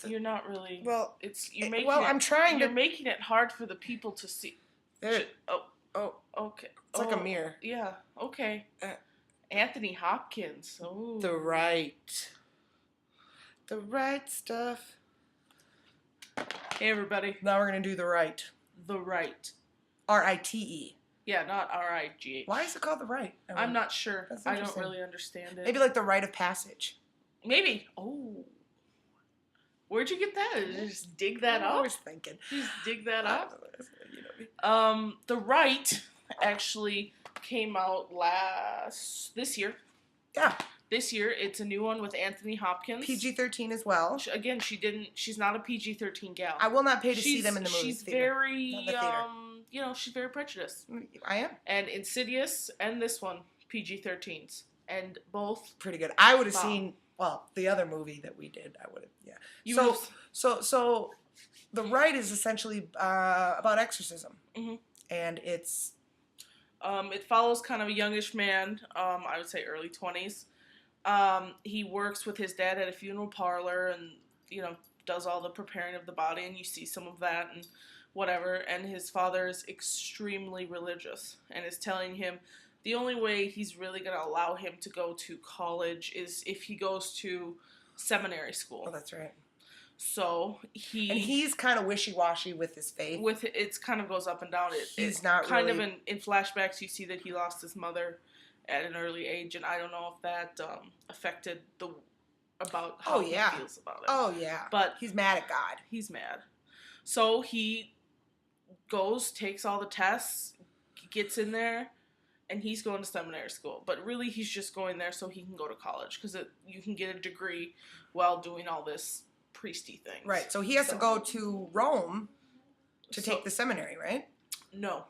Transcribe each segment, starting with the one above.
You're not really. Well, you're making. Well, I'm trying to. You're making it hard for the people to see. Oh, okay. It's like a mirror. Yeah. Okay. Anthony Hopkins. Oh. The Rite. The Rite stuff. Hey, everybody. Now we're gonna do the Rite. The Rite. R-I-T-E. Yeah, not R-I-G-H. Why is it called the Rite? I'm not sure. I don't really understand it. Maybe like the rite of passage. Maybe. Oh. Where'd you get that? Did you just dig that up? I was thinking. Just dig that up? You know me. The Rite actually came out this year. Yeah. This year, it's a new one with Anthony Hopkins. PG-13 as well. Again, she's not a PG-13 gal. I will not pay to see them in the movie She's theater. very, she's very prejudiced. I am. And Insidious and this one, PG-13s. And both. Pretty good. I would have seen, the other movie that we did, I would have, yeah. So the Rite is essentially about exorcism. Mm-hmm. And it's... it follows kind of a youngish man, I would say early 20s. He works with his dad at a funeral parlor and, does all the preparing of the body, and you see some of that and whatever. And his father is extremely religious and is telling him the only way he's really going to allow him to go to college is if he goes to seminary school. Oh, that's right. So he's kind of wishy-washy with his faith. It kind of goes up and down. He's not kind really... of in flashbacks. You see that he lost his mother at an early age, and I don't know if that affected how he feels about it. Oh yeah. But he's mad at God. He's mad. So he goes, takes all the tests, gets in there, and he's going to seminary school. But really, he's just going there so he can go to college because you can get a degree while doing all this priesty things. Right. So he has to go to Rome to take the seminary, right? No.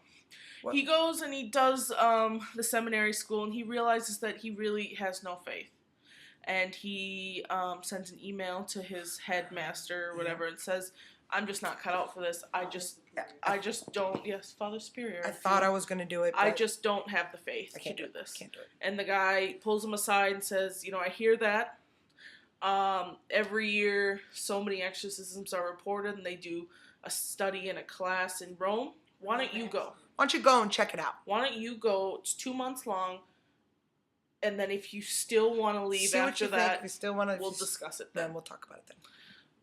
What? He goes and he does the seminary school, and he realizes that he really has no faith. And he sends an email to his headmaster or whatever and says, I'm just not cut out for this. I just don't. Yes, Father Superior. I thought I was going to do it. But I just don't have the faith to do this. I can't do it. And the guy pulls him aside and says, I hear that. Every year, so many exorcisms are reported, and they do a study in a class in Rome. Why don't you go? Why don't you go and check it out? Why don't you go? It's 2 months long. And then if you still want to leave after that, we'll discuss it then. Then we'll talk about it then.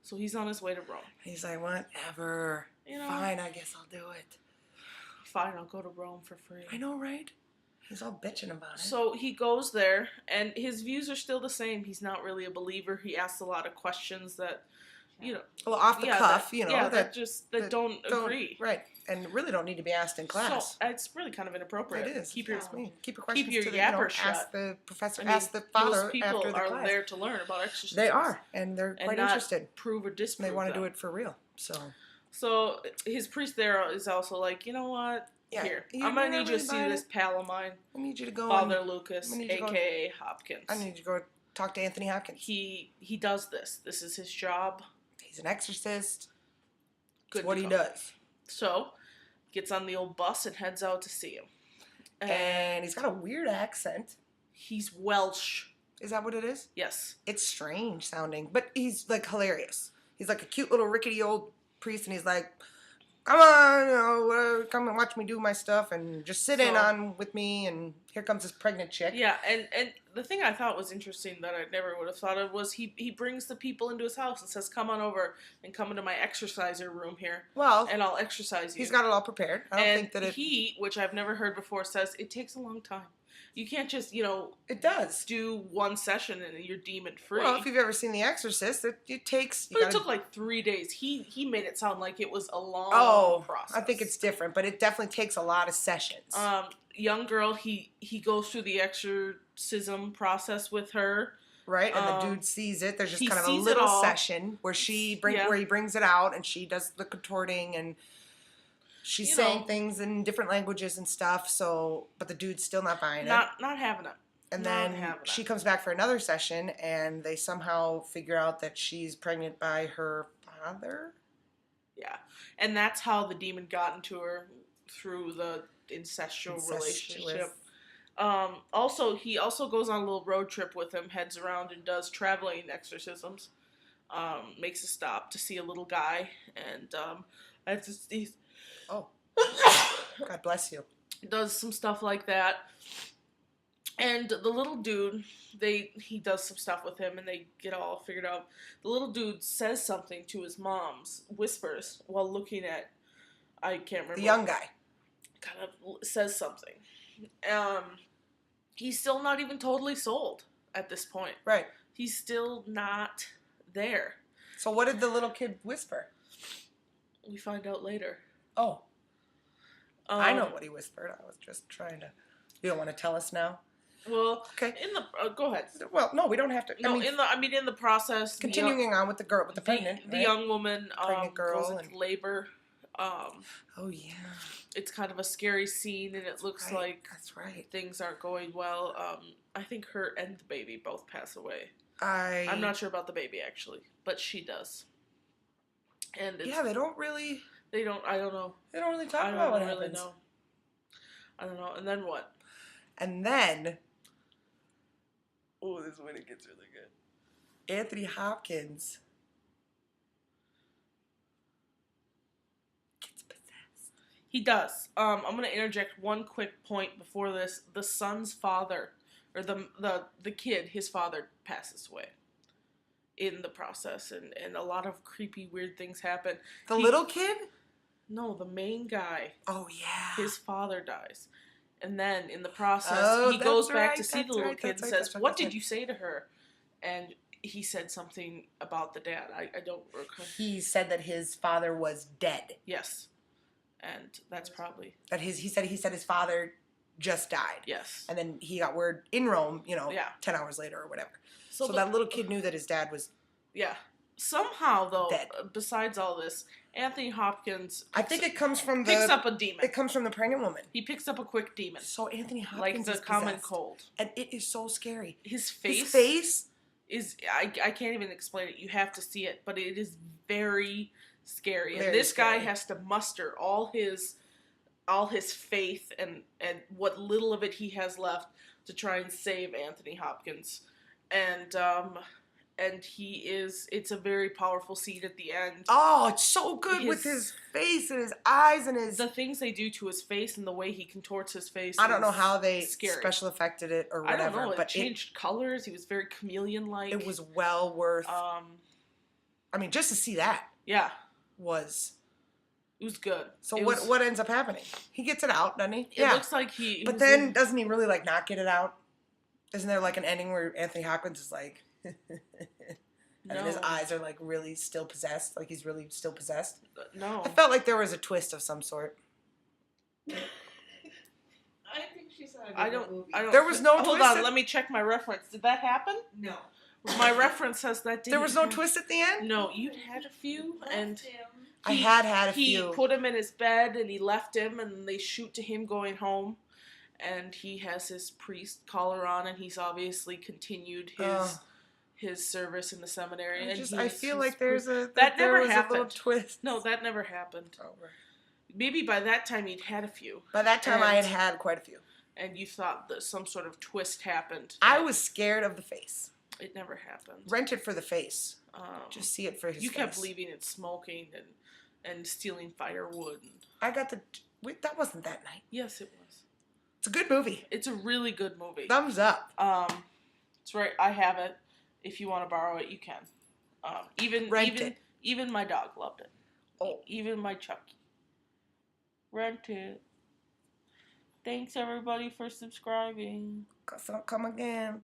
So he's on his way to Rome. He's like, whatever. Fine, I guess I'll do it. Fine, I'll go to Rome for free. I know, right? He's all bitching about it. So he goes there, and his views are still the same. He's not really a believer. He asks a lot of questions that, well, off the cuff, that don't agree. Right, and really don't need to be asked in class. So it's really kind of inappropriate. It is. Keep your questions keep your yapper shut. Ask the professor, ask the father most people after the are class. There to learn about exorcism. They are, and they're quite interested. Prove or disprove. They want to do it for real. So his priest there is also like, you know what? Yeah, here, I'm gonna need you to see this pal of mine. I need you to go. Father Lucas, aka Hopkins. I need you to go talk to Anthony Hopkins. He does this. This is his job. He's an exorcist. Good. That's what he does. So, gets on the old bus and heads out to see him. And he's got a weird accent. He's Welsh. Is that what it is? Yes. It's strange sounding, but he's like hilarious. He's like a cute little rickety old priest, and he's like, come on, come and watch me do my stuff, and just sit in on with me, and here comes this pregnant chick. Yeah, and the thing I thought was interesting that I never would have thought of was he brings the people into his house and says, come on over and come into my exerciser room here, and I'll exercise you. He's got it all prepared. I don't think that he, which I've never heard before, says it takes a long time. You can't just, it does do one session and you're demon free. Well, if you've ever seen The Exorcist, it takes. But it took like 3 days. He made it sound like it was a long process. I think it's different, but it definitely takes a lot of sessions. Young girl, he goes through the exorcism process with her. Right, and the dude sees it. There's just kind of a little session where where he brings it out, and she does the contorting, and she's saying things in different languages and stuff. So, but the dude's still not buying it. Not having it. And then she comes back for another session, and they somehow figure out that she's pregnant by her father. Yeah, and that's how the demon got into her through the incestual relationship. He also goes on a little road trip with him, heads around and does traveling exorcisms. makes a stop to see a little guy, and he's Oh, God bless you. Does some stuff like that. And the little dude, he does some stuff with him, and they get all figured out. The little dude says something to his mom's, whispers while looking at, I can't remember. The young guy. Kind of says something. He's still not even totally sold at this point. Right. He's still not there. So what did the little kid whisper? We find out later. Oh. I know what he whispered. I was just trying to. You don't want to tell us now? Well, okay. Go ahead. Well, no, we don't have to. No, in the process, continuing on with the girl, with the pregnant, the young woman, pregnant girl goes into labor. Oh yeah. It's kind of a scary scene, and it looks like things aren't going well. I think her and the baby both pass away. I'm not sure about the baby actually, but she does. And yeah, they don't really. I don't know. They don't really talk about what happens. Really know. I don't know. And then what? And then. Oh, this is when it gets really good. Anthony Hopkins gets possessed. He does. I'm going to interject one quick point before this. The son's father, or the kid, his father passes away in the process, and a lot of creepy, weird things happen. The little kid? No, the main guy. Oh, yeah. His father dies. And then, in the process, he goes back to see the little kid and says, what did you say to her? And he said something about the dad. I don't recall. He said that his father was dead. Yes. And that's probably... He said his father just died. Yes. And then he got word in Rome, 10 hours later or whatever. So that little kid knew that his dad was... Yeah. Somehow, though, dead. Besides all this, Anthony Hopkins... I think it comes from picks up a demon. It comes from the pregnant woman. He picks up a quick demon. So Anthony Hopkins like the common cold. And it is so scary. His face is... I can't even explain it. You have to see it. But it is very scary. And this guy has to muster all his faith and what little of it he has left to try and save Anthony Hopkins. And it's a very powerful scene at the end. Oh, it's so good with his face and his eyes and the things they do to his face and the way he contorts his face. I don't know how they special effected it or whatever. I don't know. But it changed colors. He was very chameleon-like. It was well worth. I mean, just to see that. Yeah. It was good. So what ends up happening? He gets it out, doesn't he? It looks like he... But then, doesn't he really, not get it out? Isn't there, an ending where Anthony Hopkins is like... and then his eyes are, really still possessed? Like, he's really still possessed? No. I felt like there was a twist of some sort. I think she saw I don't... There was no twist. Hold on, let me check my reference. Did that happen? No. My reference says that didn't There was no twist at the end? No, you'd had a few, and... I had a few. He put him in his bed, and he left him, and they shoot to him going home. And he has his priest collar on, and he's obviously continued his service in the seminary. I feel like there's a... That never happened. A little twist. No, that never happened. Oh, right. Maybe by that time he'd had a few. By that time I had quite a few. And you thought that some sort of twist happened. I was scared of the face. It never happened. Rent it for the face. Just see it for his face. You kept leaving it smoking and stealing firewood. I got that wasn't that night. Yes, it was. It's a good movie. It's a really good movie. Thumbs up. It's right. I have it. If you want to borrow it, you can. Even my dog loved it. Oh. Even my Chucky. Rent it. Thanks everybody for subscribing. Come again.